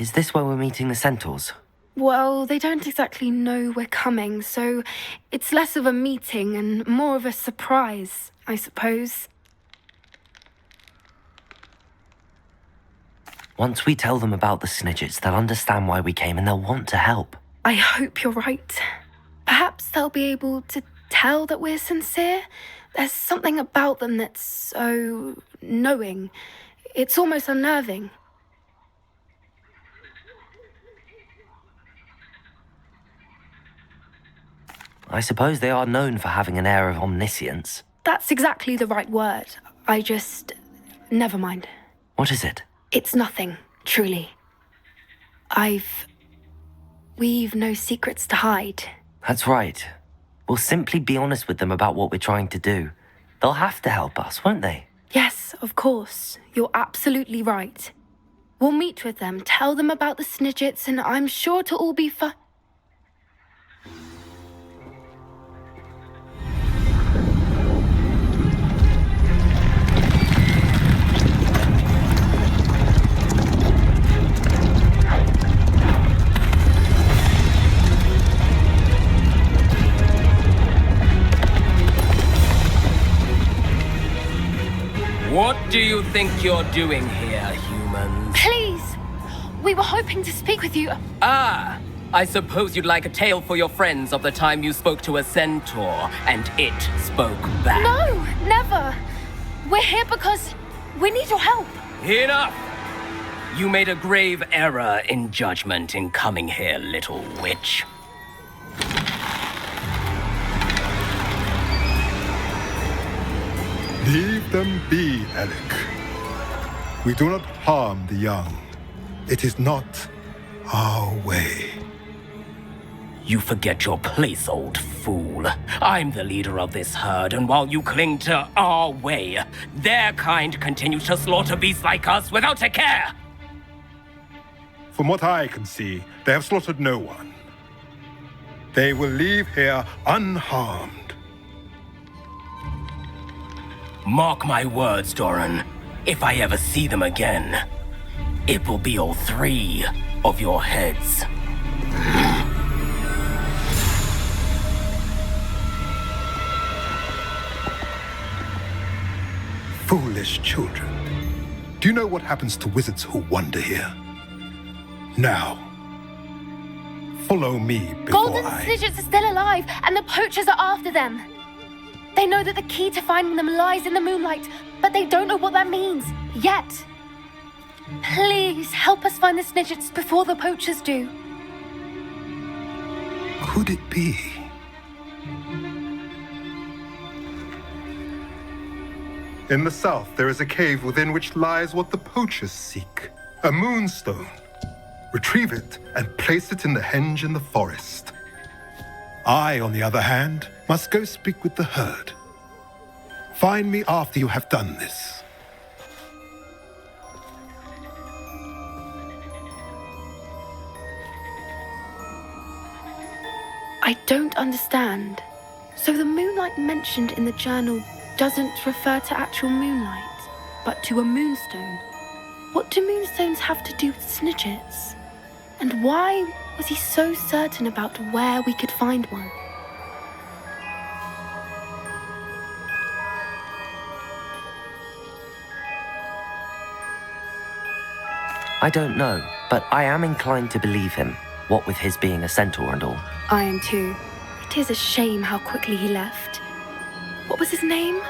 Is this where we're meeting the centaurs? Well, they don't exactly know we're coming, so it's less of a meeting and more of a surprise, I suppose. Once we tell them about the Snidgets, they'll understand why we came and they'll want to help. I hope you're right. Perhaps they'll be able to tell that we're sincere. There's something about them that's so knowing. It's almost unnerving. I suppose they are known for having an air of omniscience. That's exactly the right word. Never mind. What is it? It's nothing, truly. We've no secrets to hide. That's right. We'll simply be honest with them about what we're trying to do. They'll have to help us, won't they? Yes, of course. You're absolutely right. We'll meet with them, tell them about the Snidgets, and I'm sure it'll all be fun. What do you think you're doing here, humans? Please! We were hoping to speak with you. Ah! I suppose you'd like a tale for your friends of the time you spoke to a centaur, and it spoke back. No, never! We're here because we need your help. Enough! You made a grave error in judgment in coming here, little witch. Leave them be, Alec. We do not harm the young. It is not our way. You forget your place, old fool. I'm the leader of this herd, and while you cling to our way, their kind continues to slaughter beasts like us without a care! From what I can see, they have slaughtered no one. They will leave here unharmed. Mark my words, Doran. If I ever see them again, it will be all 3 of your heads. Foolish children. Do you know what happens to wizards who wander here? Now, follow me before Golden I... Snidgets are still alive, and the poachers are after them. They know that the key to finding them lies in the moonlight, but they don't know what that means, yet. Please, help us find the Snidgets before the poachers do. Could it be? In the south, there is a cave within which lies what the poachers seek. A moonstone. Retrieve it and place it in the henge in the forest. I, on the other hand, must go speak with the herd. Find me after you have done this. I don't understand. So the moonlight mentioned in the journal doesn't refer to actual moonlight, but to a moonstone. What do moonstones have to do with Snidgets? And why was he so certain about where we could find one? I don't know, but I am inclined to believe him, what with his being a centaur and all. I am too. It is a shame how quickly he left. What was his name?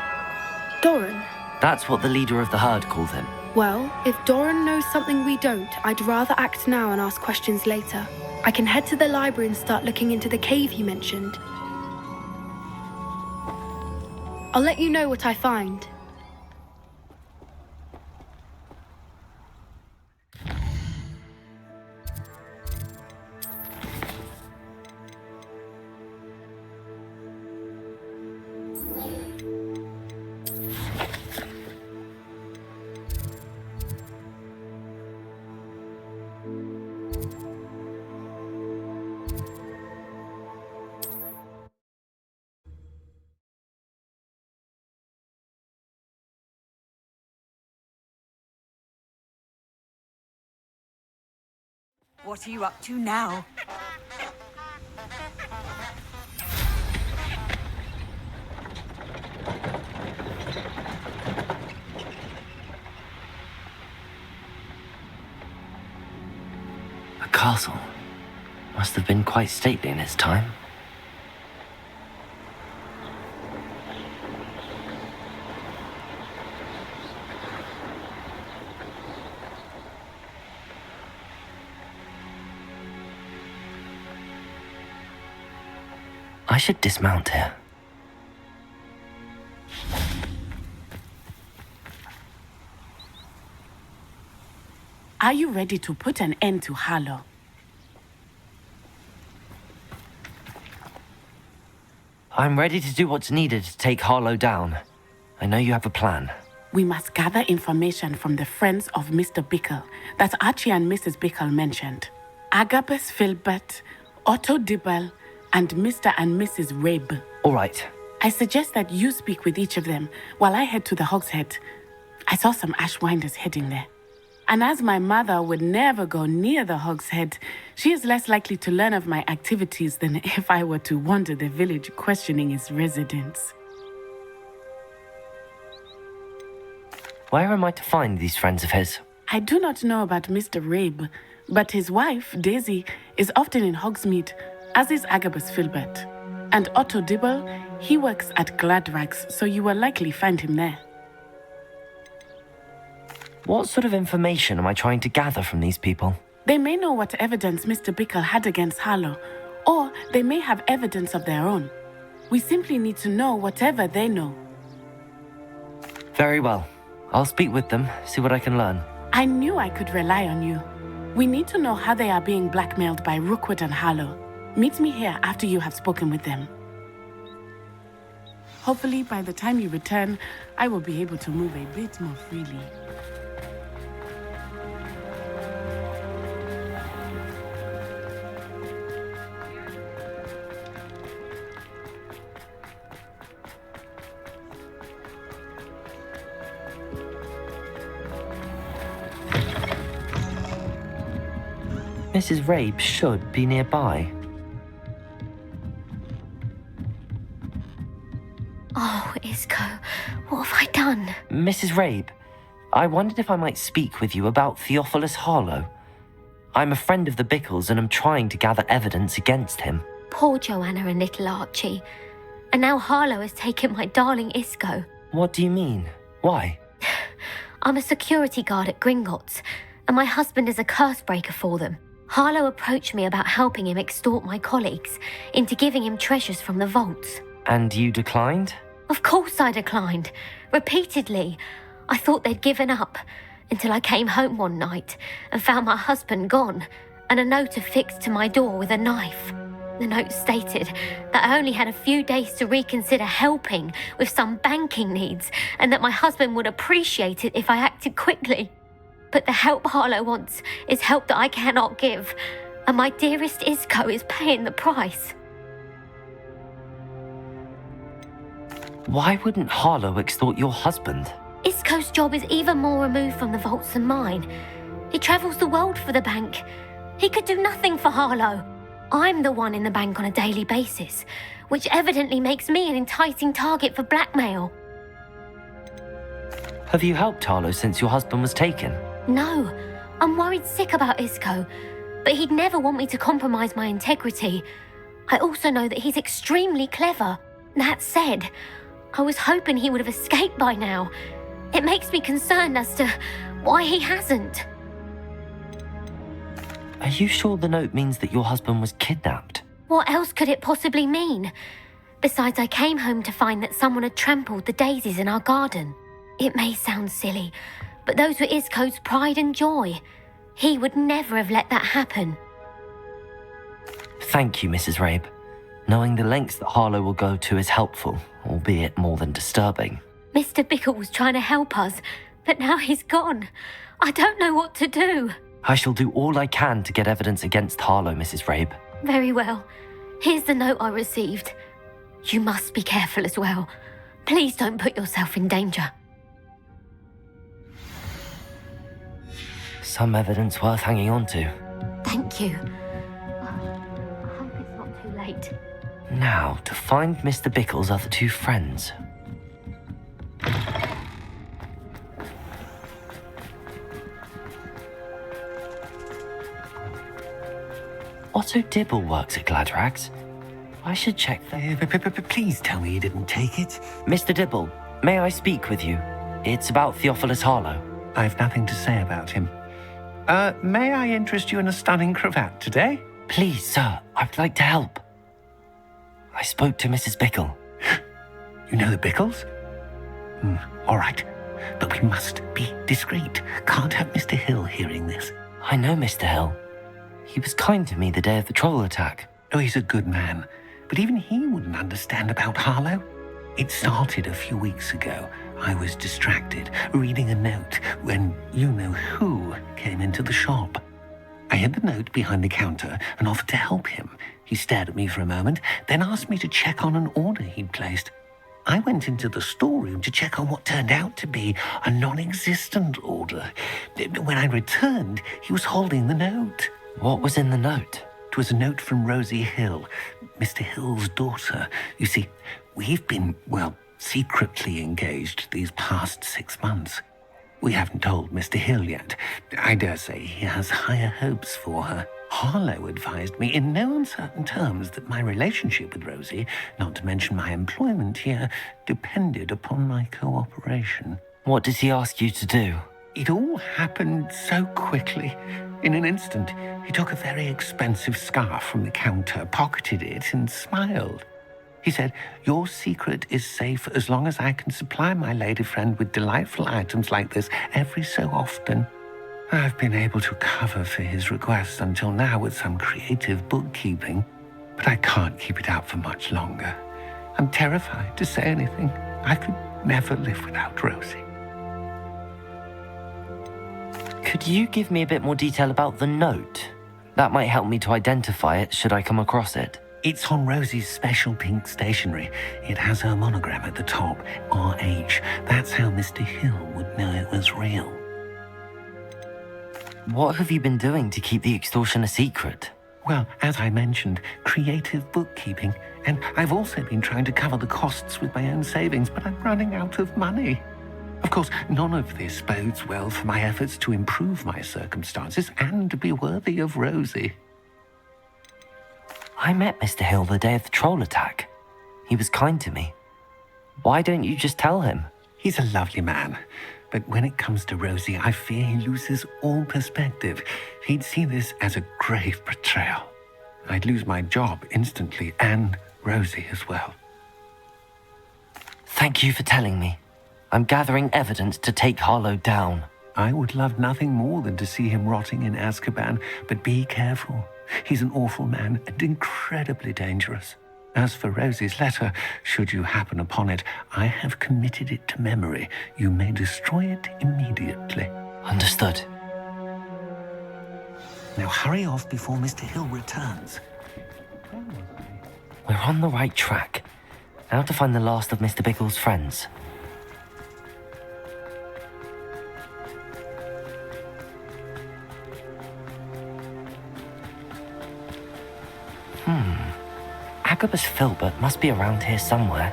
Doran. That's what the leader of the herd called him. Well, if Doran knows something we don't, I'd rather act now and ask questions later. I can head to the library and start looking into the cave you mentioned. I'll let you know what I find. What are you up to now? A castle. Must have been quite stately in its time. I should dismount here. Are you ready to put an end to Harlow? I'm ready to do what's needed to take Harlow down. I know you have a plan. We must gather information from the friends of Mr. Bickle that Archie and Mrs. Bickle mentioned. Agabus Filbert, Otto Dibble, and Mr. and Mrs. Rabe. All right. I suggest that you speak with each of them while I head to the Hogshead. I saw some Ashwinders heading there. And as my mother would never go near the Hogshead, she is less likely to learn of my activities than if I were to wander the village questioning its residents. Where am I to find these friends of his? I do not know about Mr. Rabe, but his wife, Daisy, is often in Hogsmeade, as is Agabus Filbert. And Otto Dibble, he works at Gladrags, so you will likely find him there. What sort of information am I trying to gather from these people? They may know what evidence Mr. Bickle had against Harlow, or they may have evidence of their own. We simply need to know whatever they know. Very well. I'll speak with them, see what I can learn. I knew I could rely on you. We need to know how they are being blackmailed by Rookwood and Harlow. Meet me here after you have spoken with them. Hopefully, by the time you return, I will be able to move a bit more freely. Mrs. Rabe should be nearby. Oh, Isco, what have I done? Mrs. Rabe, I wondered if I might speak with you about Theophilus Harlow. I'm a friend of the Bickles and am trying to gather evidence against him. Poor Joanna and little Archie. And now Harlow has taken my darling Isco. What do you mean? Why? I'm a security guard at Gringotts, and my husband is a curse breaker for them. Harlow approached me about helping him extort my colleagues into giving him treasures from the vaults. And you declined? Of course I declined. Repeatedly. I thought they'd given up, until I came home one night and found my husband gone, and a note affixed to my door with a knife. The note stated that I only had a few days to reconsider helping with some banking needs, and that my husband would appreciate it if I acted quickly. But the help Harlow wants is help that I cannot give, and my dearest Isco is paying the price. Why wouldn't Harlow extort your husband? Isco's job is even more removed from the vaults than mine. He travels the world for the bank. He could do nothing for Harlow. I'm the one in the bank on a daily basis, which evidently makes me an enticing target for blackmail. Have you helped Harlow since your husband was taken? No, I'm worried sick about Isco, but he'd never want me to compromise my integrity. I also know that he's extremely clever. That said, I was hoping he would have escaped by now. It makes me concerned as to why he hasn't. Are you sure the note means that your husband was kidnapped? What else could it possibly mean? Besides, I came home to find that someone had trampled the daisies in our garden. It may sound silly, but those were Isco's pride and joy. He would never have let that happen. Thank you, Mrs. Rabe. Knowing the lengths that Harlow will go to is helpful, albeit more than disturbing. Mr. Bickle was trying to help us, but now he's gone. I don't know what to do. I shall do all I can to get evidence against Harlow, Mrs. Rabe. Very well. Here's the note I received. You must be careful as well. Please don't put yourself in danger. Some evidence worth hanging on to. Thank you. I hope it's not too late. Now, to find Mr. Bickle's other two friends. Otto Dibble works at Gladrags. I should check that. Please tell me you didn't take it. Mr. Dibble, may I speak with you? It's about Theophilus Harlow. I've nothing to say about him. May I interest you in a stunning cravat today? Please, sir, I'd like to help. I spoke to Mrs. Bickle. You know the Bickles? All right. But we must be discreet. Can't have Mr. Hill hearing this. I know Mr. Hill. He was kind to me the day of the troll attack. Oh, he's a good man. But even he wouldn't understand about Harlow. It started a few weeks ago. I was distracted, reading a note, when you-know-who came into the shop. I hid the note behind the counter and offered to help him. He stared at me for a moment, then asked me to check on an order he'd placed. I went into the storeroom to check on what turned out to be a non-existent order. When I returned, he was holding the note. What was in the note? It was a note from Rosie Hill, Mr. Hill's daughter. You see, we've been, secretly engaged these past 6 months. We haven't told Mr. Hill yet. I dare say he has higher hopes for her. Harlow advised me in no uncertain terms that my relationship with Rosie, not to mention my employment here, depended upon my cooperation. What does he ask you to do? It all happened so quickly. In an instant, he took a very expensive scarf from the counter, pocketed it, and smiled. He said, "Your secret is safe as long as I can supply my lady friend with delightful items like this every so often." I've been able to cover for his requests until now with some creative bookkeeping, but I can't keep it out for much longer. I'm terrified to say anything. I could never live without Rosie. Could you give me a bit more detail about the note? That might help me to identify it should I come across it. It's on Rosie's special pink stationery. It has her monogram at the top, RH. That's how Mr. Hill would know it was real. What have you been doing to keep the extortion a secret? Well, as I mentioned, creative bookkeeping. And I've also been trying to cover the costs with my own savings, but I'm running out of money. Of course, none of this bodes well for my efforts to improve my circumstances and to be worthy of Rosie. I met Mr. Hill the day of the troll attack. He was kind to me. Why don't you just tell him? He's a lovely man. But when it comes to Rosie, I fear he loses all perspective. He'd see this as a grave betrayal. I'd lose my job instantly, and Rosie as well. Thank you for telling me. I'm gathering evidence to take Harlow down. I would love nothing more than to see him rotting in Azkaban, but be careful. He's an awful man and incredibly dangerous. As for Rosie's letter, should you happen upon it, I have committed it to memory. You may destroy it immediately. Understood. Now hurry off before Mr. Hill returns. We're on the right track. Now to find the last of Mr. Bickle's friends. Agabus Filbert must be around here somewhere.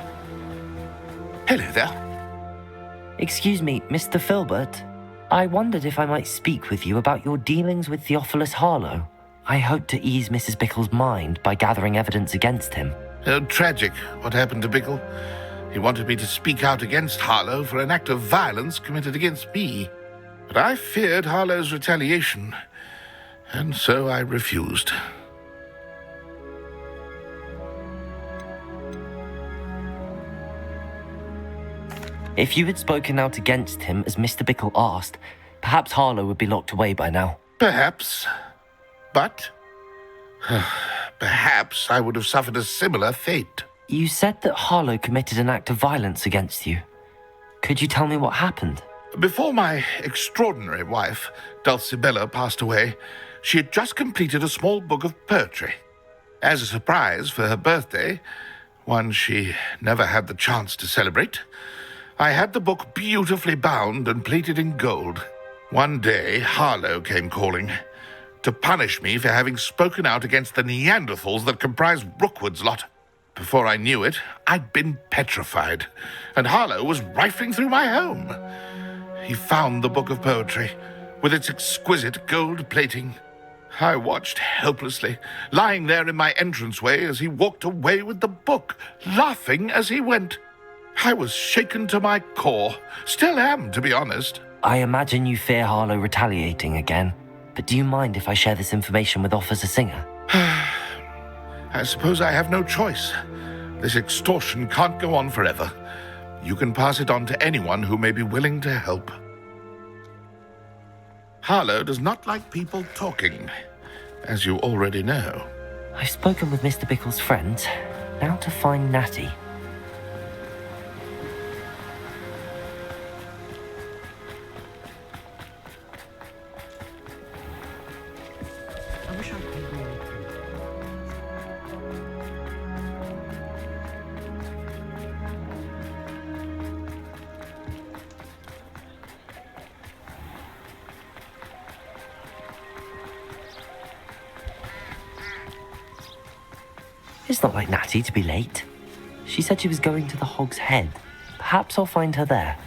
Hello there. Excuse me, Mr. Filbert. I wondered if I might speak with you about your dealings with Theophilus Harlow. I hope to ease Mrs. Bickle's mind by gathering evidence against him. Tragic what happened to Bickle. He wanted me to speak out against Harlow for an act of violence committed against me. But I feared Harlow's retaliation, and so I refused. If you had spoken out against him as Mr. Bickle asked, perhaps Harlow would be locked away by now. Perhaps. But perhaps I would have suffered a similar fate. You said that Harlow committed an act of violence against you. Could you tell me what happened? Before my extraordinary wife, Dulcibella, passed away, she had just completed a small book of poetry. As a surprise for her birthday, one she never had the chance to celebrate, I had the book beautifully bound and plated in gold. One day, Harlow came calling. to punish me for having spoken out against the Neanderthals that comprise Rookwood's lot. Before I knew it, I'd been petrified, and Harlow was rifling through my home. He found the book of poetry, with its exquisite gold plating. I watched helplessly, lying there in my entranceway as he walked away with the book, laughing as he went. I was shaken to my core. Still am, to be honest. I imagine you fear Harlow retaliating again, but do you mind if I share this information with Officer Singer? I suppose I have no choice. This extortion can't go on forever. You can pass it on to anyone who may be willing to help. Harlow does not like people talking, as you already know. I've spoken with Mr. Bickle's friends. Now to find Natty. I wish I could hear more. It's not like Natty to be late. She said she was going to the Hog's Head. Perhaps I'll find her there.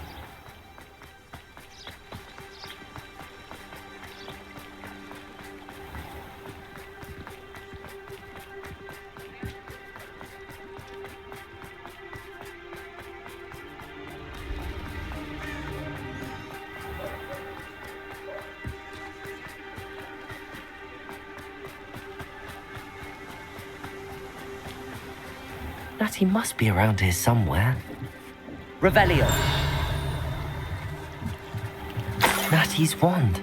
Natty must be around here somewhere. Revelio! Natty's wand.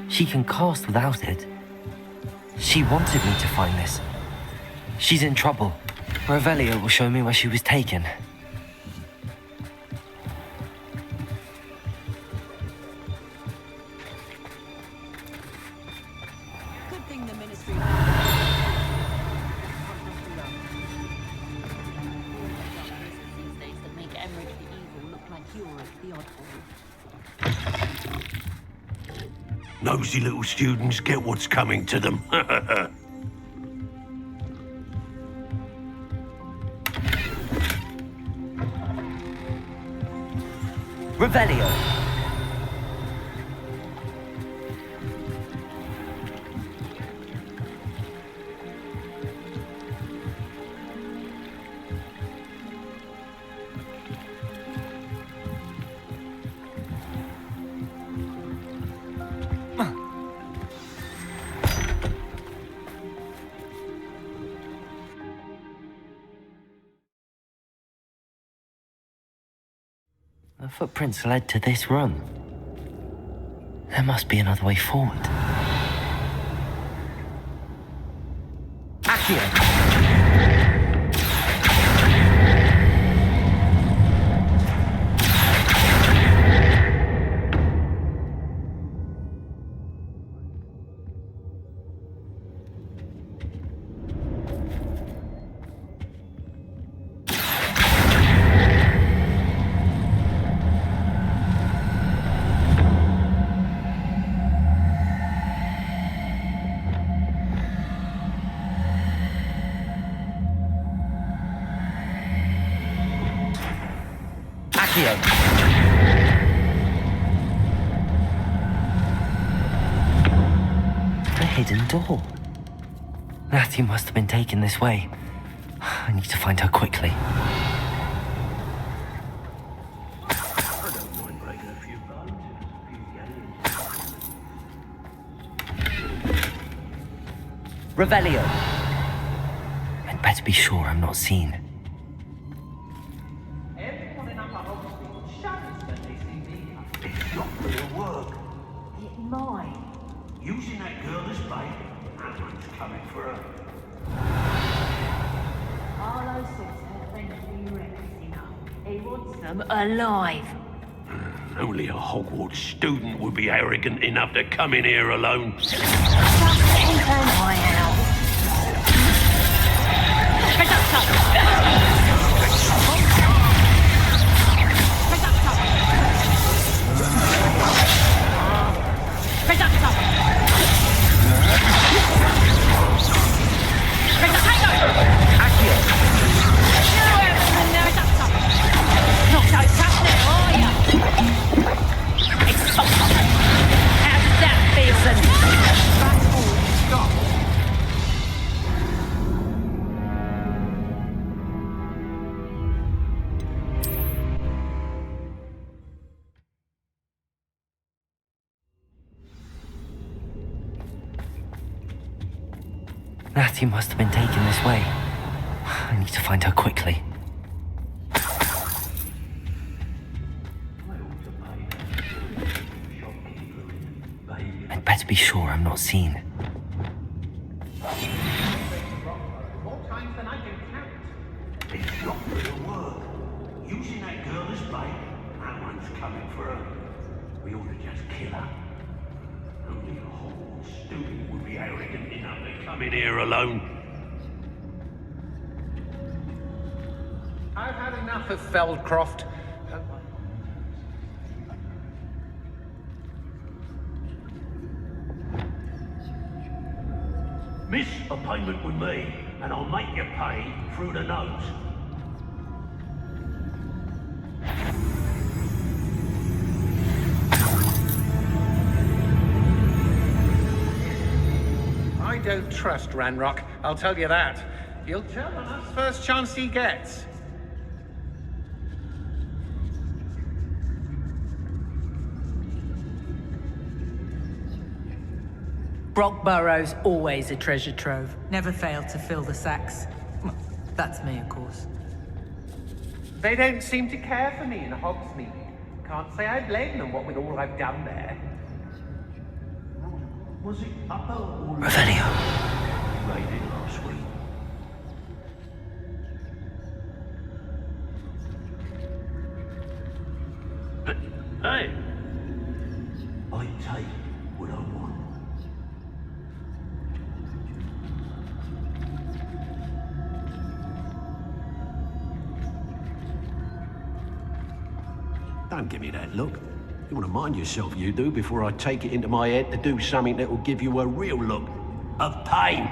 She can cast without it. She wanted me to find this. She's in trouble. Revelio will show me where she was taken. Good thing the Ministry... Nosy little students get what's coming to them. Revelio! The footprints led to this room. There must be another way forward. Accio! A hidden door. Natty must have been taken this way. I need to find her quickly. Revelio! I'd better be sure I'm not seen. Using that girl as bait, Avalanche coming for her. Harlow says her friend will be reckless enough. He wants them alive. Only a Hogwarts student would be arrogant enough to come in here alone. Just keep an eye out. Natty must have been taken this way. I need to find her quickly. I'd better be sure I'm not seen. More times than I can count. It's not gonna work. Using that girl as bait, that one's coming for her. We ought to just kill her. Only a Hogwarts student would be arrogant enough to come in here alone. I've had enough of Feldcroft. Miss a payment with me, and I'll make you pay through the nose. I don't trust Ranrock, I'll tell you that. He'll tell on us first chance he gets. Brockborough's always a treasure trove. Never failed to fill the sacks. Well, that's me, of course. They don't seem to care for me in Hogsmeade. Can't say I blame them, what with all I've done there. Was it upper or Revelio. raided last week? Hey! I take what I want. Don't give me that look. You want to mind yourself, you do, before I take it into my head to do something that will give you a real look of pain.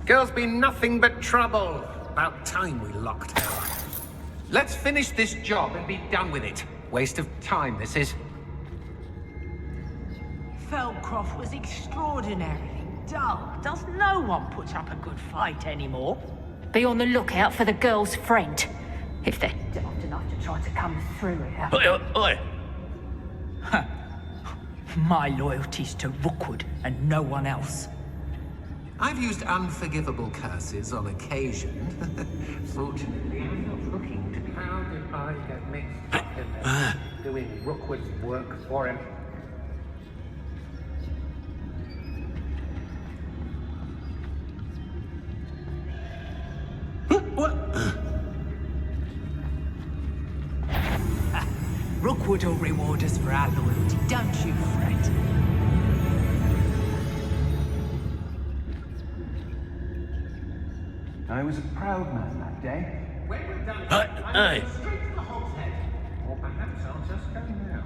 Girl's been nothing but trouble. About time we locked her. Let's finish this job and be done with it. Waste of time, this is. Feldcroft was extraordinarily dull. Does no one put up a good fight anymore? Be on the lookout for the girl's friend. If they're Daft enough to try to come through here. Oi! My loyalty's to Rookwood and no one else. I've used unforgivable curses on occasion. Fortunately, I'm not looking to how did I get mixed up in there, doing Rookwood's work for him. Rookwood will reward us for our loyalty, don't you fret. I was a proud man that day. When we're done, Hey! straight to the Hog's Head. Or perhaps I'll just go now.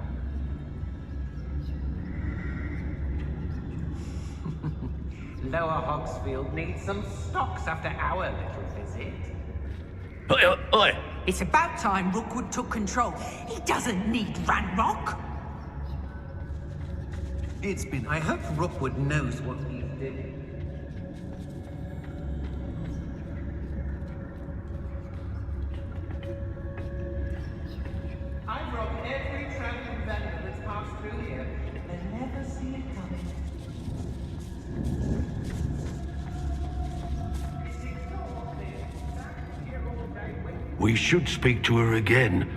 Lower Hogsfield needs some stocks after our little visit. Oi! It's about time Rookwood took control. He doesn't need Ranrock. It's been. I hope Rookwood knows what he's doing. I've robbed every traveling vendor that's passed through here and never see it coming. We should speak to her again.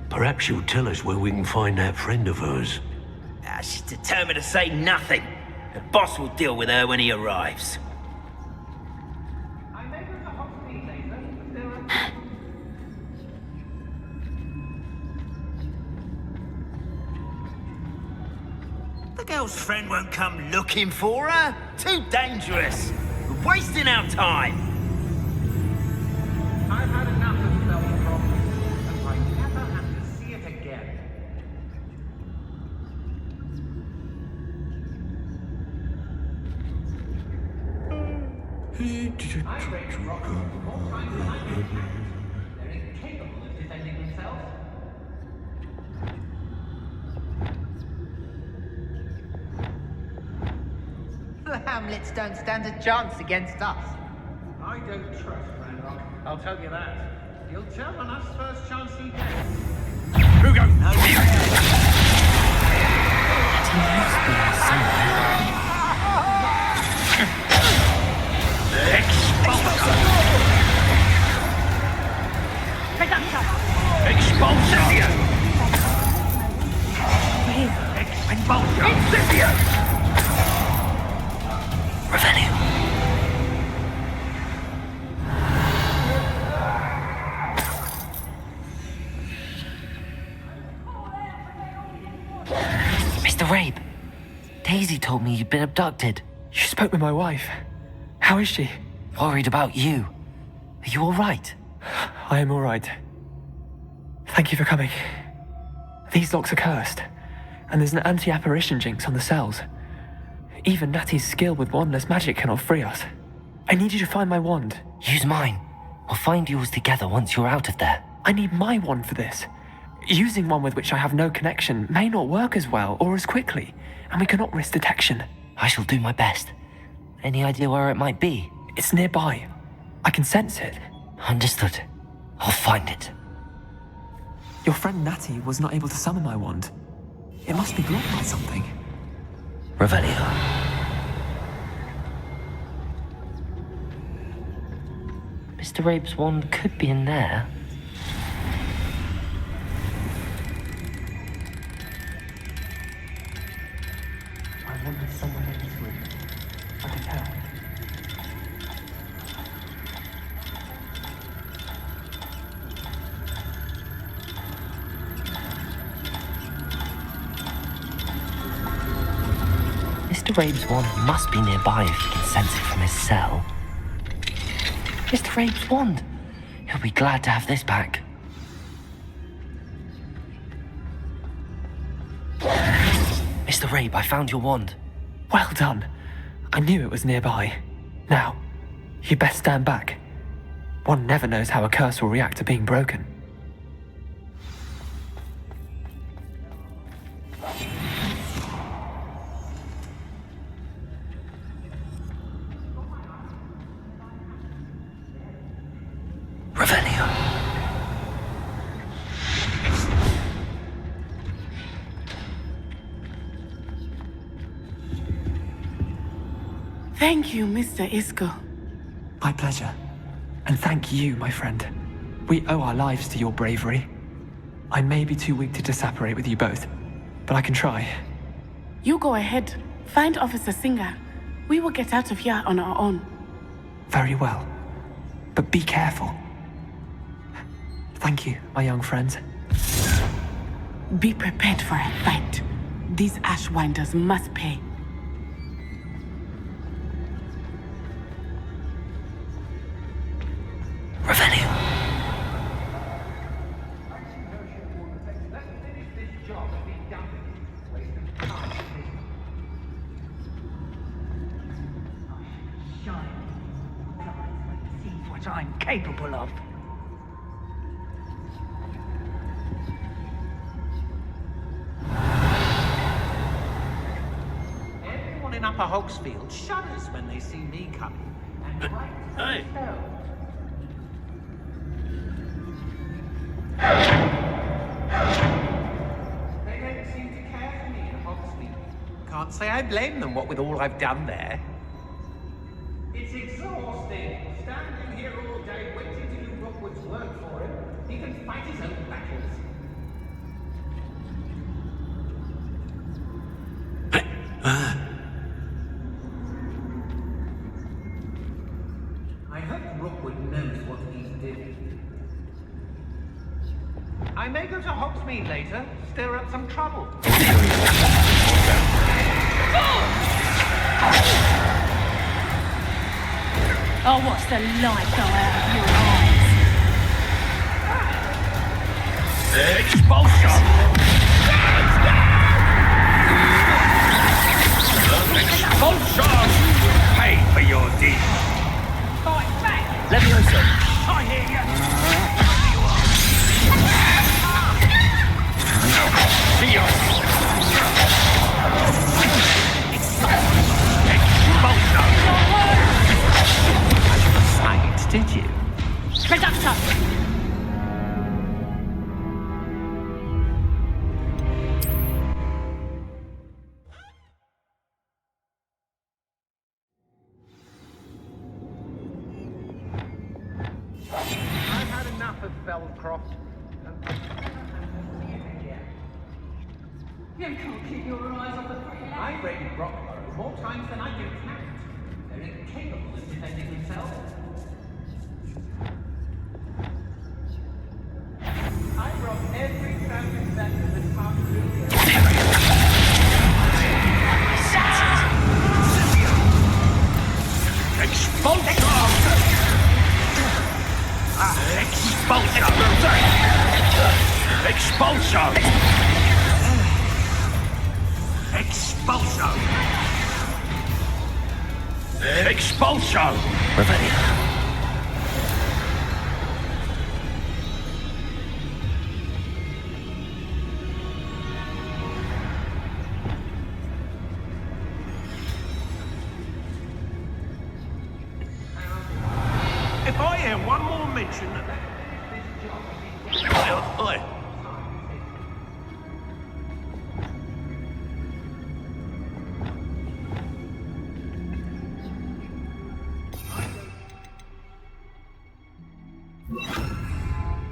Perhaps she'll tell us where we can find that friend of hers. She's determined to say nothing. The boss will deal with her when he arrives. I may go to Hogsmeade later, but there are... The girl's friend won't come looking for her. Too dangerous. We're wasting our time. I've had enough of Feldcroft, and I never have to see it again. I've raised rocks more times than I can count. They're incapable of defending themselves. The Hamlets don't stand a chance against us. I don't trust Ranrock. I'll tell you that. He'll tell on us first chance he gets. Who goes? Expulsion! Expulsion! Incendium! Revelio. Mr. Rabe, Daisy told me you'd been abducted. You spoke with my wife. How is she? Worried about you. Are you all right? I am all right. Thank you for coming. These locks are cursed, and there's an anti-apparition jinx on the cells. Even Natty's skill with wandless magic cannot free us. I need you to find my wand. Use mine. We'll find yours together once you're out of there. I need my wand for this. Using one with which I have no connection may not work as well or as quickly, and we cannot risk detection. I shall do my best. Any idea where it might be? It's nearby. I can sense it. Understood. I'll find it. Your friend Natty was not able to summon my wand. It must be blocked by something. Revelio. Mr. Rabe's wand could be in there. I wonder somewhere in this room. I can tell. Mr. Rabe's wand must be nearby if he can sense it from his cell. Mr. Rabe's wand! He'll be glad to have this back. Mr. Rabe, I found your wand. Well done. I knew it was nearby. Now, you best stand back. One never knows how a curse will react to being broken. Revelio. Thank you, Mr. Isco. My pleasure. And thank you, my friend. We owe our lives to your bravery. I may be too weak to disapparate with you both, but I can try. You go ahead. Find Officer Singer. We will get out of here on our own. Very well. But be careful. Thank you, my young friends. Be prepared for a fight. These Ashwinders must pay. Revelio. See what I'm capable of. Everyone in Upper Hogsfield shudders when they see me coming. And Hey! They don't seem to care for me in Hogsfield. Can't say I blame them, what with all I've done there. It's exhausting, standing here all day waiting to do Rookwood's work for him. He can fight his own battles. I hope Rookwood knows what he's doing. I may go to Hogsmeade later, stir up some trouble. I'll watch the light go out of your eyes. Expulsion! Expulsion! Pay for your deed. Fight back! Levioso. I hear you. See you. Fight, did you? I've had enough of Feldcroft. You can't keep your eyes off the pretty lad. I've raided Brockborough more times than I can count. They're incapable of defending themselves. I've robbed every traveling vendor that's passed through here. Expulsion! Expulsion! Expulsion! Expulsion! Revelio. If I hear one more mention of that... Oi.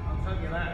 I'll tell you that.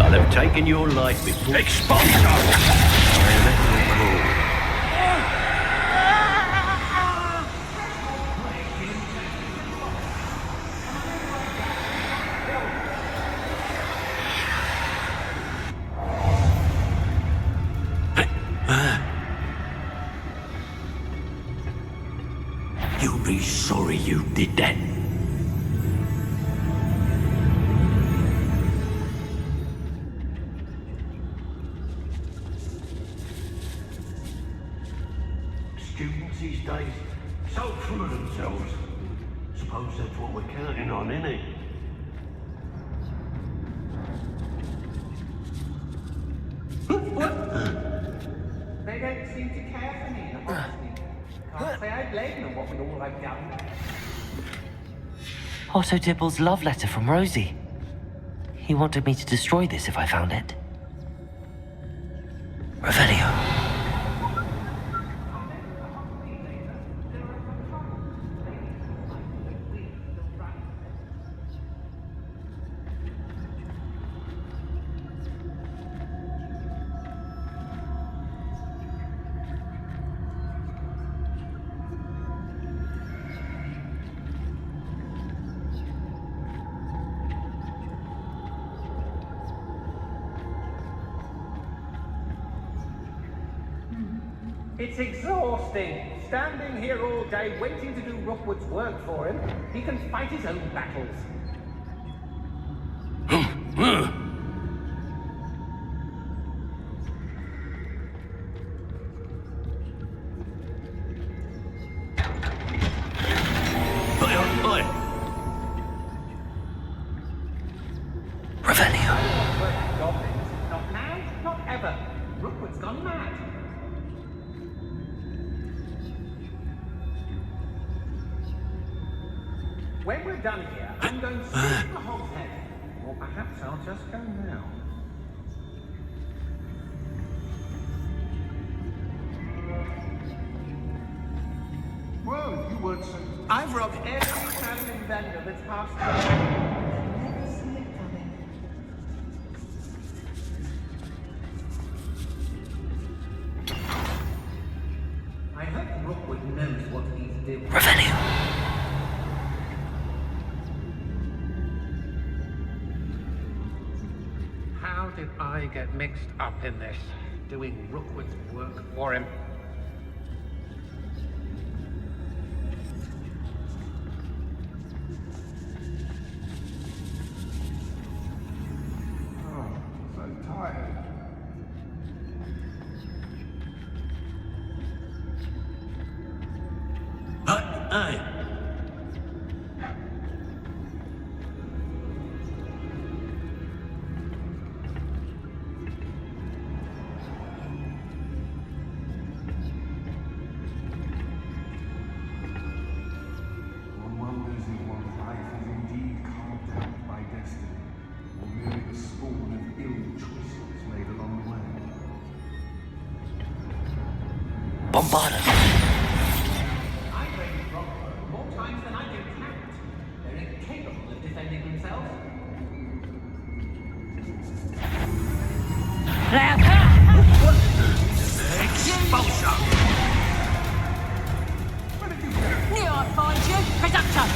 I'll have taken your life before. Expulsion! You'll be sorry you did that. Students these days, so full of themselves. Suppose that's what we're counting on, innit? They don't seem to care for me, honestly. Can't say I blame them what with all I've done. Otto Dibble's love letter from Rosie. He wanted me to destroy this if I found it. Revelio. It's exhausting. Standing here all day waiting to do Rookwood's work for him. He can fight his own battles. Revelio. Goblins. Not now, not ever. Rookwood's gone mad. When we're done here, I'm going straight to the Hogshead. Or perhaps I'll just go now. Well, you weren't so... I've robbed every traveling vendor that's passed through. Never see it coming. I hope Rookwood knows what he's doing. Revelio. How did I get mixed up in this? doing Rookwood's work for him. Oh, so tired. Hey! One wonders if one's life is indeed carved out by destiny, or merely the spawn of ill choices made along the way. Bombarded. I've raided Rockford more times than I can count. They're incapable of defending themselves. Exposure! Knew I'd find you, presumption!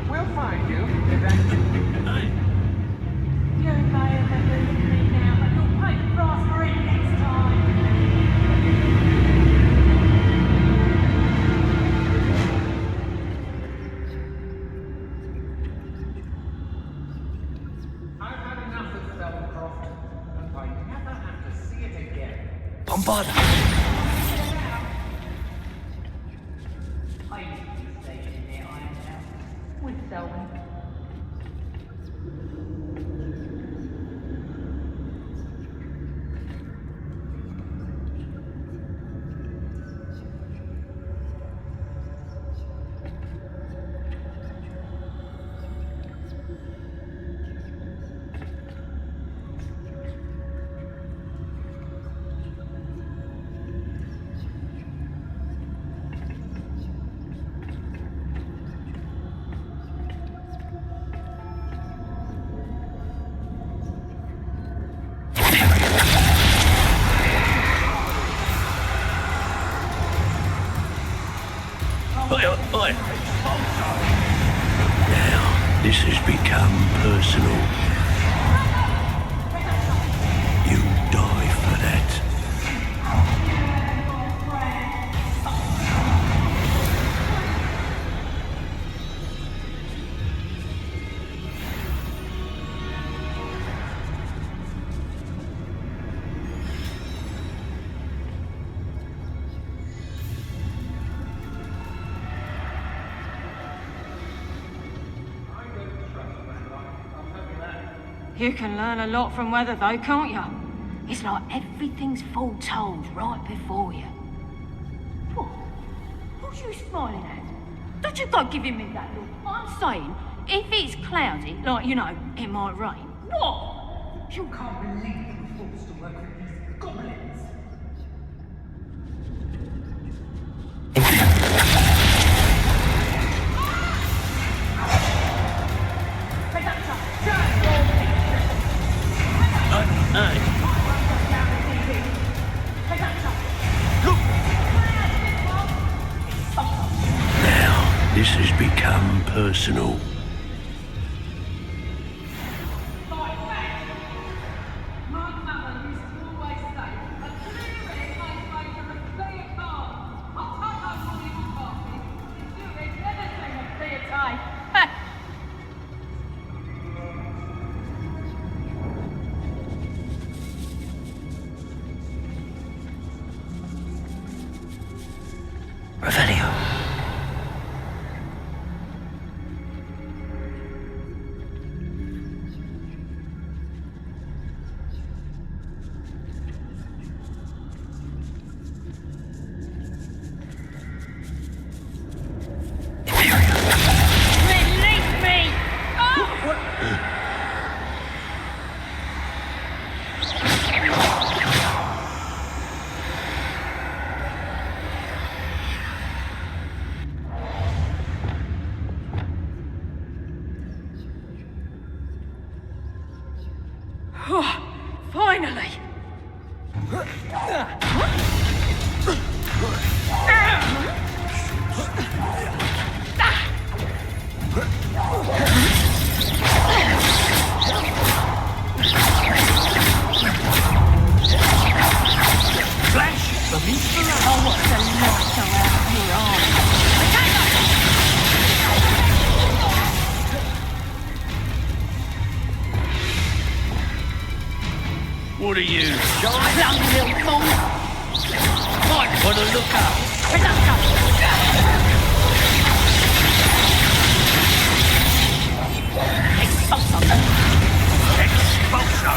We'll find you eventually. You may have believed me now, but you'll pay the price for it next time. I've had enough of Spellcroft, and I never have to see it again. Bombarded. I used to be staying in their iron house with Selwyn. Oi! Now, this has become personal. You die for that. You can learn a lot from weather though, can't you? It's like everything's foretold right before you. What? What's you smiling at? Don't you go giving me that look. I'm saying, if it's cloudy, like, you know, it might rain. What? You can't believe you were forced to work with these goblins. Now, this has become personal. Finally! Flash! The minstrel! Oh, what the light around your arm! What are you, Young little fool! Might want to look up. Expulso! Expulso!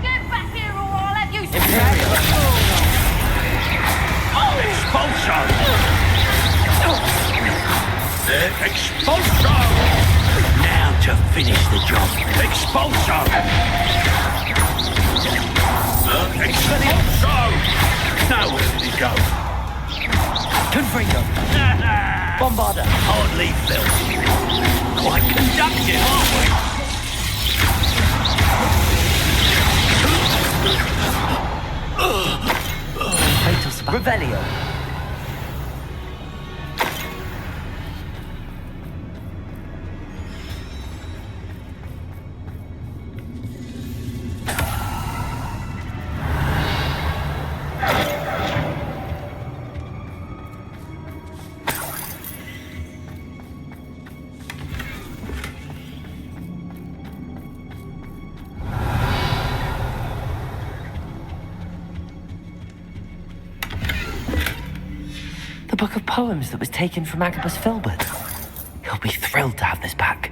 Get back here or I'll have you Expulso! Expulso! Now to finish the job. Expulso! Expulso! Now where did he go? Confringo. Bombarda. Hardly felt. Quite conductive, aren't we? Revelio. The book of poems that was taken from Agabus Filbert. He'll be thrilled to have this back.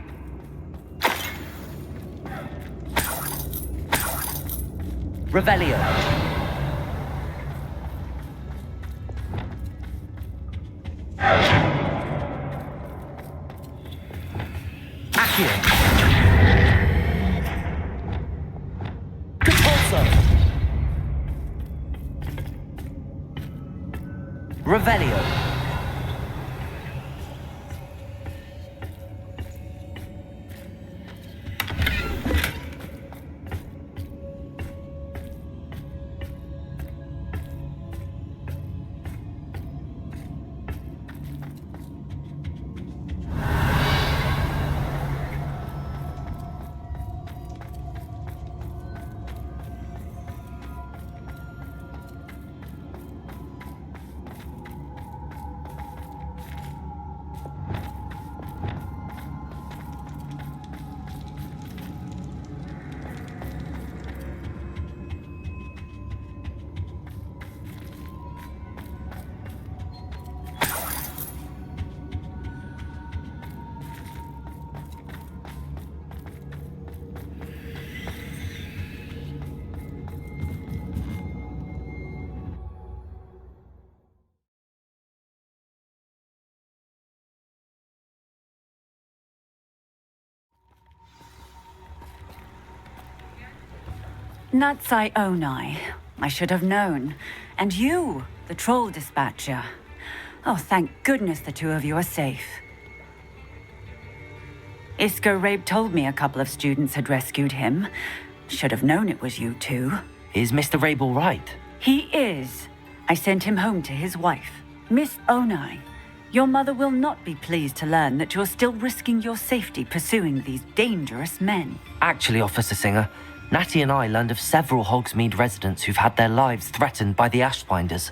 Revelio. Accio. Compulso. Revelio. Natsai Onai. I should have known. And you, the troll dispatcher. Oh, thank goodness the two of you are safe. Isco Rabe told me a couple of students had rescued him. Should have known it was you two. Is Mr. Rabe all right? He is. I sent him home to his wife. Miss Onai, your mother will not be pleased to learn that you're still risking your safety pursuing these dangerous men. Actually, Officer Singer, Natty and I learned of several Hogsmeade residents who've had their lives threatened by the Ashfinders.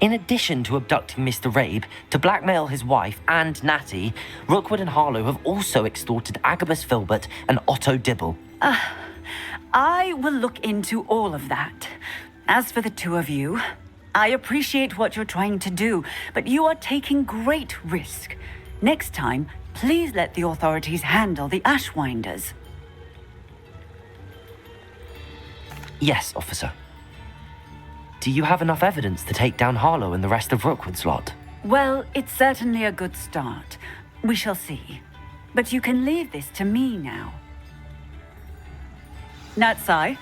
In addition to abducting Mr. Rabe to blackmail his wife and Natty, Rookwood and Harlow have also extorted Agabus Filbert and Otto Dibble. I will look into all of that. As for the two of you, I appreciate what you're trying to do, but you are taking great risk. Next time, please let the authorities handle the Ashwinders. Yes, officer. Do you have enough evidence to take down Harlow and the rest of Rookwood's lot? Well, it's certainly a good start. We shall see. But you can leave this to me now. Natsai,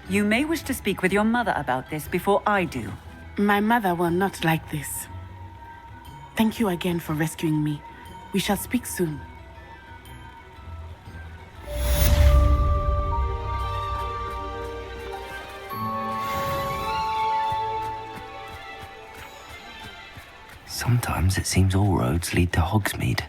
you may wish to speak with your mother about this before I do. My mother will not like this. Thank you again for rescuing me. We shall speak soon. Sometimes it seems all roads lead to Hogsmeade.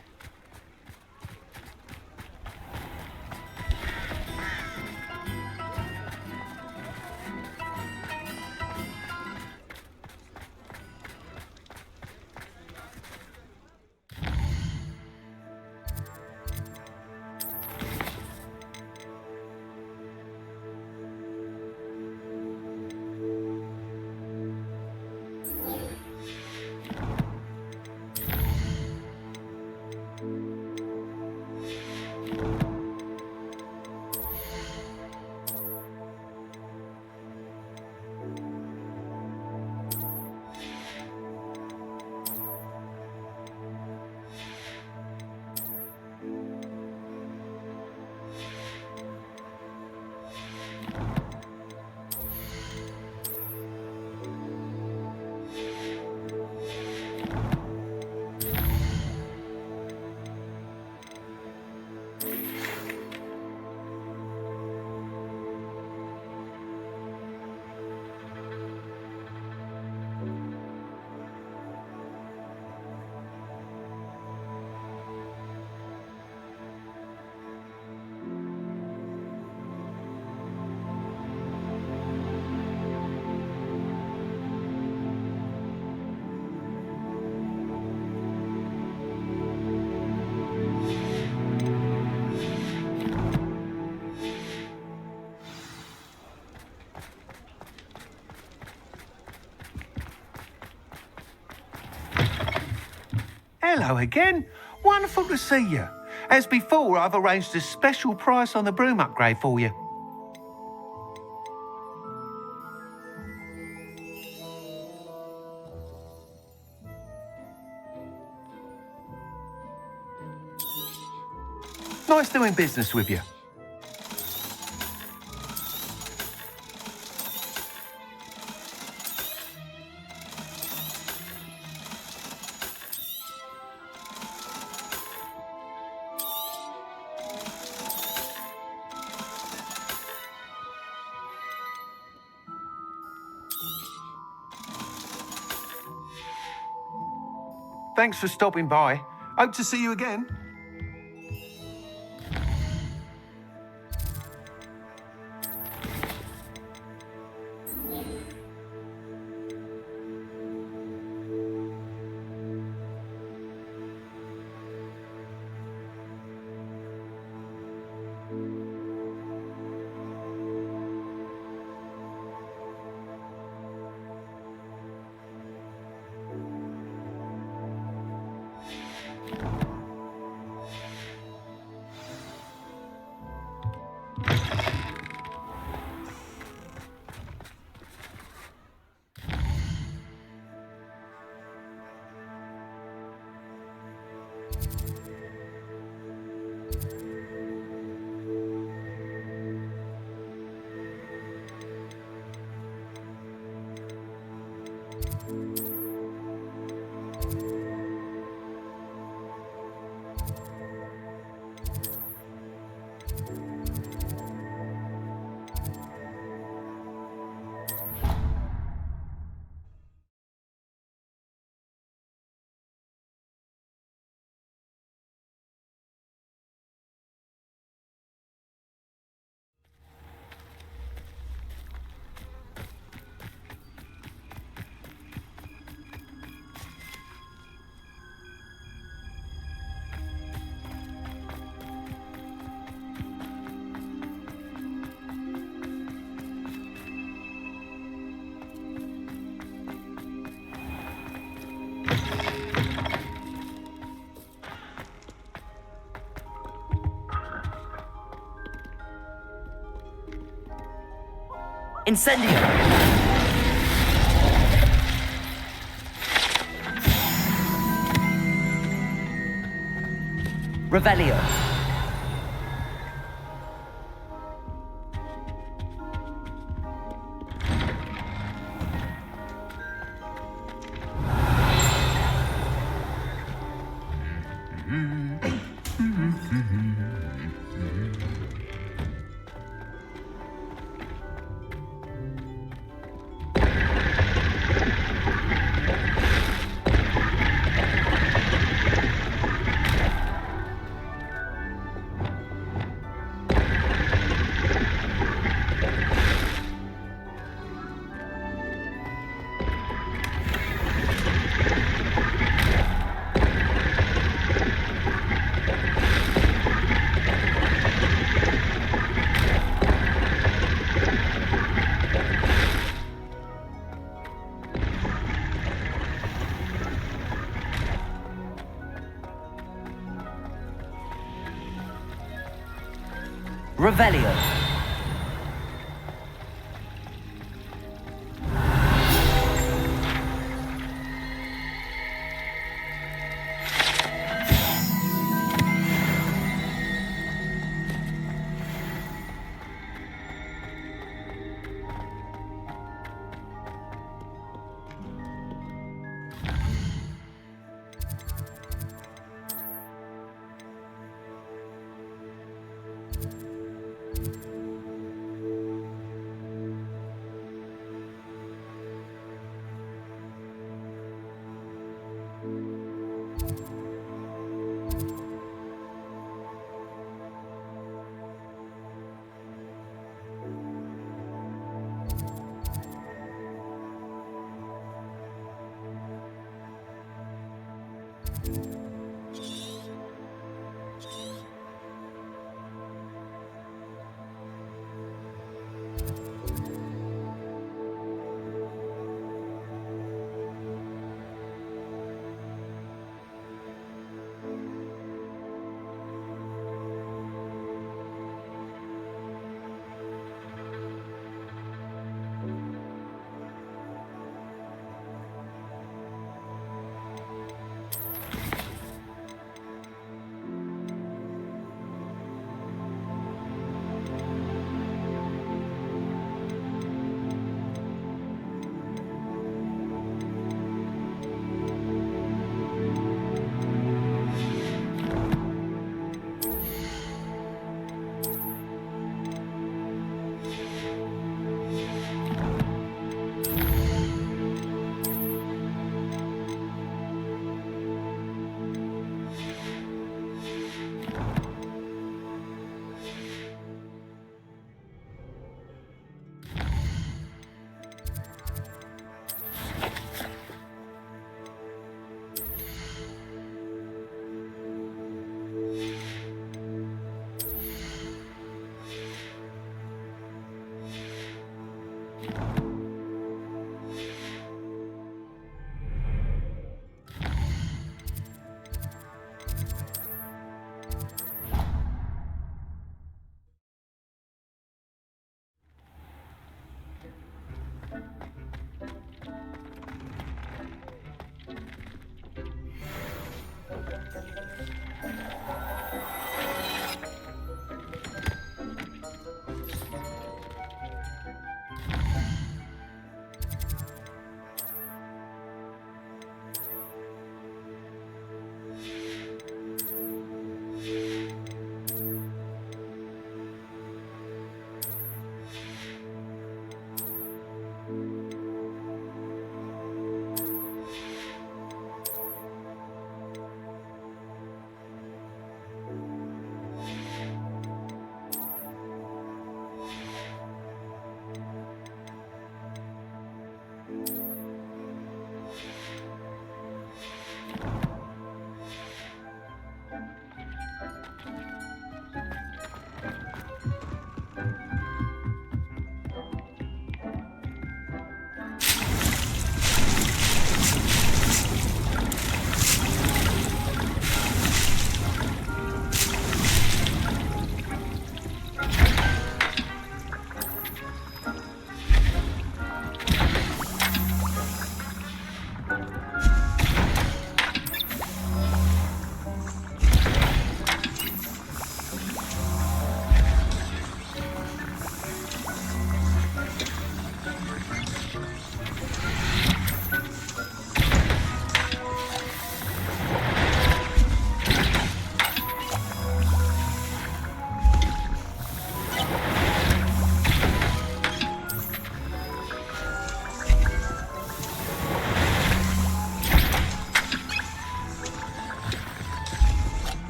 Hello again. Wonderful to see you. As before, I've arranged a special price on the broom upgrade for you. Nice doing business with you. Thanks for stopping by. Hope to see you again. Incendio! Revelio. Revelio.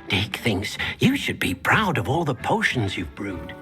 Dick thinks you should be proud of all the potions you've brewed.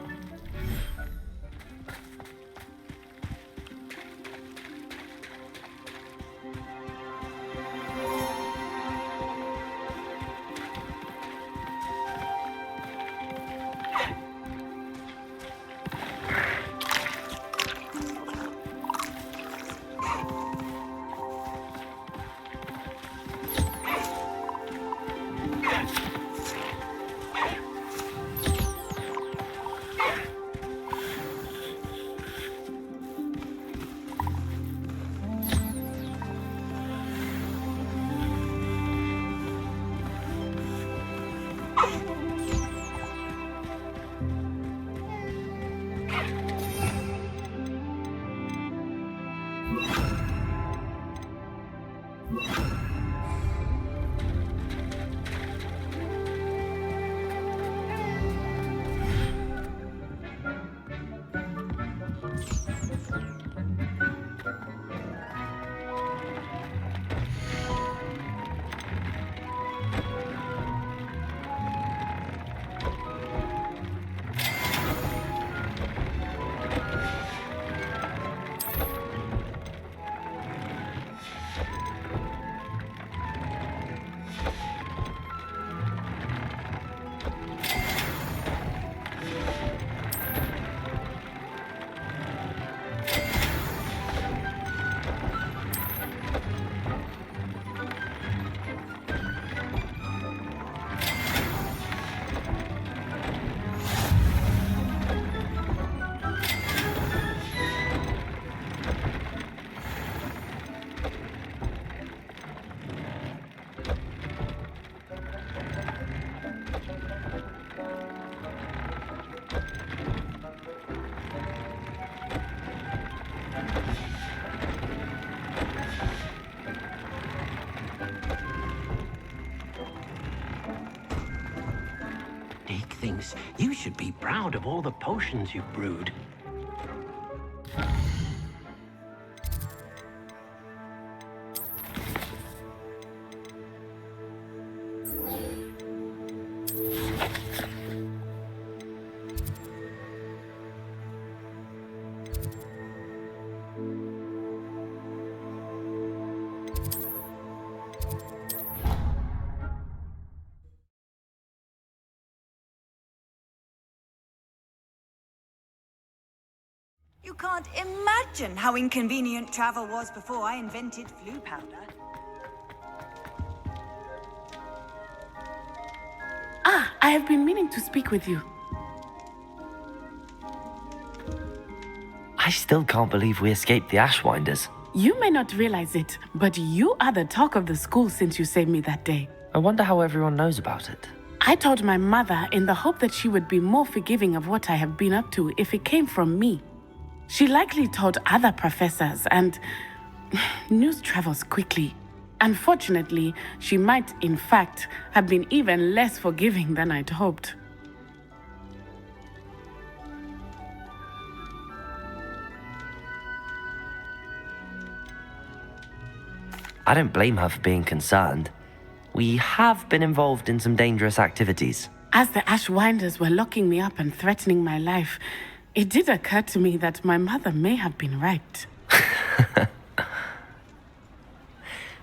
Dick thinks you should be proud of all the potions you've brewed. You can't imagine how inconvenient travel was before I invented flu powder. Ah, I have been meaning to speak with you. I still can't believe we escaped the Ashwinders. You may not realize it, but you are the talk of the school since you saved me that day. I wonder how everyone knows about it. I told my mother in the hope that she would be more forgiving of what I have been up to if it came from me. She likely told other professors, and news travels quickly. Unfortunately, she might, in fact, have been even less forgiving than I'd hoped. I don't blame her for being concerned. We have been involved in some dangerous activities. As the Ashwinders were locking me up and threatening my life, it did occur to me that my mother may have been right.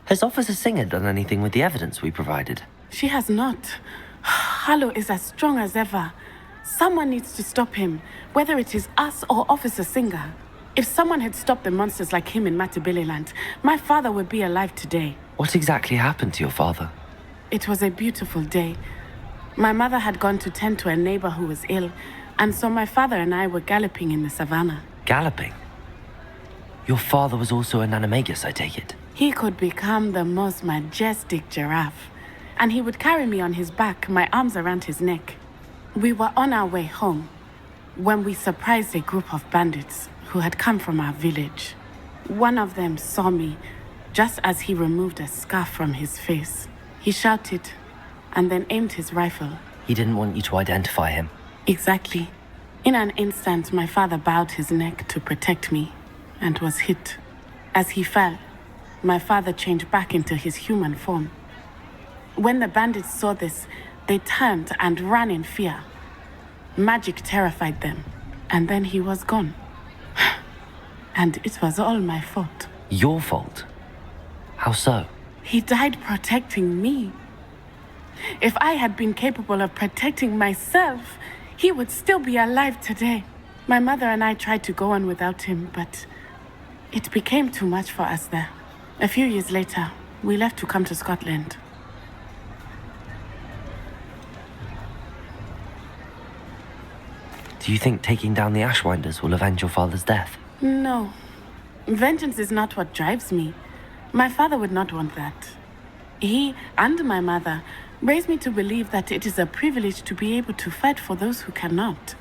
Has Officer Singer done anything with the evidence we provided? She has not. Harlow is as strong as ever. Someone needs to stop him, whether it is us or Officer Singer. If someone had stopped the monsters like him in Matabeleland, my father would be alive today. What exactly happened to your father? It was a beautiful day. My mother had gone to tend to a neighbor who was ill, and so my father and I were galloping in the savannah. Galloping? Your father was also an animagus, I take it? He could become the most majestic giraffe, and he would carry me on his back, my arms around his neck. We were on our way home when we surprised a group of bandits who had come from our village. One of them saw me just as he removed a scarf from his face. He shouted and then aimed his rifle. He didn't want you to identify him. Exactly. In an instant, my father bowed his neck to protect me and was hit. As he fell, my father changed back into his human form. When the bandits saw this, They turned and ran in fear. Magic terrified them, and then he was gone. And it was all my fault. Your fault? How so? He died protecting me. If I had been capable of protecting myself, he would still be alive today. My mother and I tried to go on without him, but it became too much for us there. A few years later, we left to come to Scotland. Do you think taking down the Ashwinders will avenge your father's death? No. Vengeance is not what drives me. My father would not want that. He and my mother raised me to believe that it is a privilege to be able to fight for those who cannot.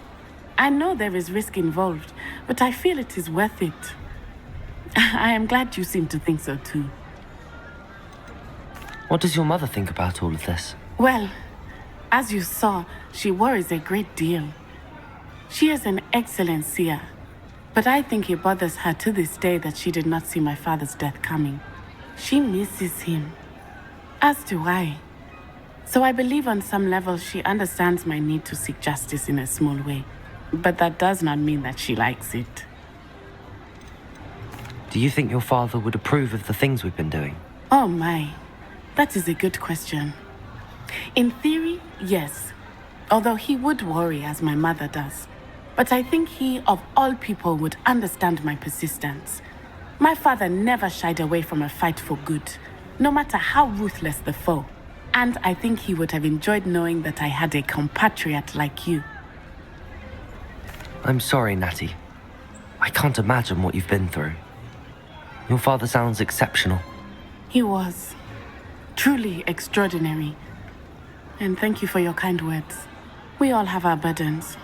I know there is risk involved, but I feel it is worth it. I am glad you seem to think so too. What does your mother think about all of this? Well, as you saw, she worries a great deal. She is an excellent seer, but I think it bothers her to this day that she did not see my father's death coming. She misses him, as do I. So I believe on some level she understands my need to seek justice in a small way, but that does not mean that she likes it. Do you think your father would approve of the things we've been doing? Oh my, that is a good question. In theory, yes, although he would worry as my mother does. But I think he, of all people, would understand my persistence. My father never shied away from a fight for good, no matter how ruthless the foe. And I think he would have enjoyed knowing that I had a compatriot like you. I'm sorry, Natty. I can't imagine what you've been through. Your father sounds exceptional. He was. Truly extraordinary. And thank you for your kind words. We all have our burdens.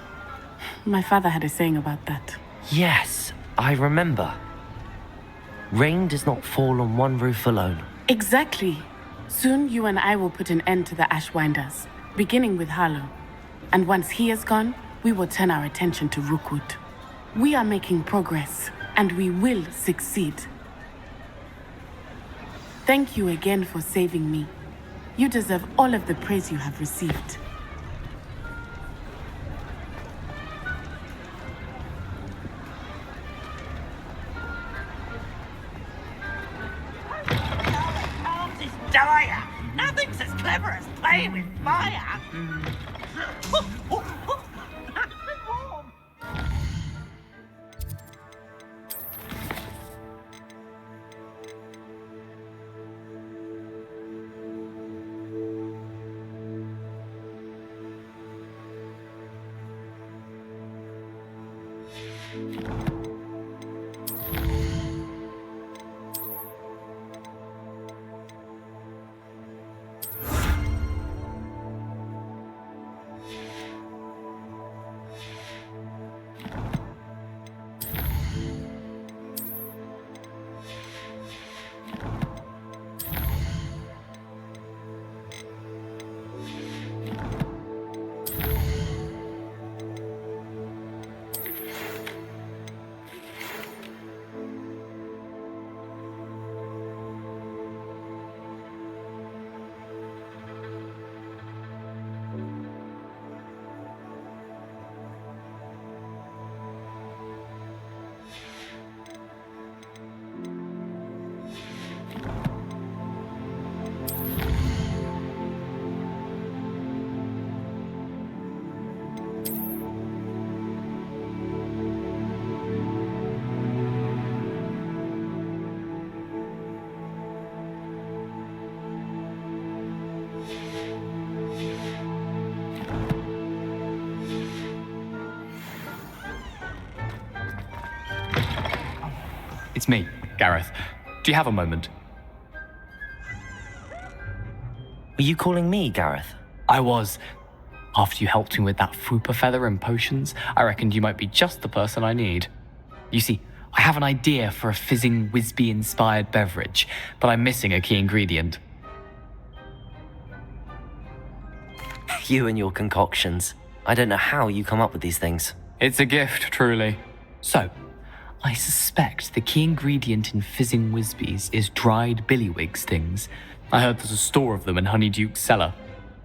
My father had a saying about that. Yes, I remember. Rain does not fall on one roof alone. Exactly. Soon you and I will put an end to the Ashwinders, beginning with Harlow. And once he is gone, we will turn our attention to Rookwood. We are making progress, and we will succeed. Thank you again for saving me. You deserve all of the praise you have received. Dire! Nothing's as clever as playing with fire! It's me, Gareth. Do you have a moment? Were you calling me, Gareth? I was. After you helped me with that Fupa feather and potions, I reckoned you might be just the person I need. You see, I have an idea for a fizzing Wisby-inspired beverage, but I'm missing a key ingredient. You and your concoctions. I don't know how you come up with these things. It's a gift, truly. So, I suspect the key ingredient in fizzing Wisbies is dried billywig stings. I heard there's a store of them in Honeyduke's cellar.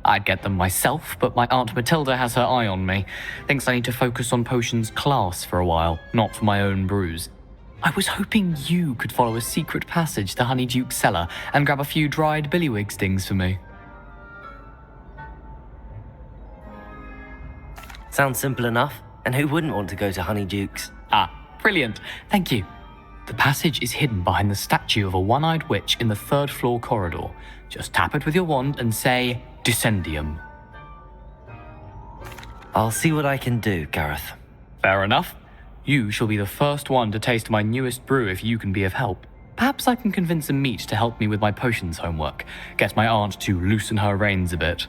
I'd get them myself, but my Aunt Matilda has her eye on me. Thinks I need to focus on potions class for a while, not for my own brews. I was hoping you could follow a secret passage to Honeyduke's cellar and grab a few dried billywig stings for me. Sounds simple enough, and who wouldn't want to go to Honeyduke's? Ah, brilliant. Thank you. The passage is hidden behind the statue of a one-eyed witch in the 3rd floor corridor. Just tap it with your wand and say, Descendium. I'll see what I can do, Gareth. Fair enough. You shall be the first one to taste my newest brew if you can be of help. Perhaps I can convince a meat to help me with my potions homework. Get my aunt to loosen her reins a bit.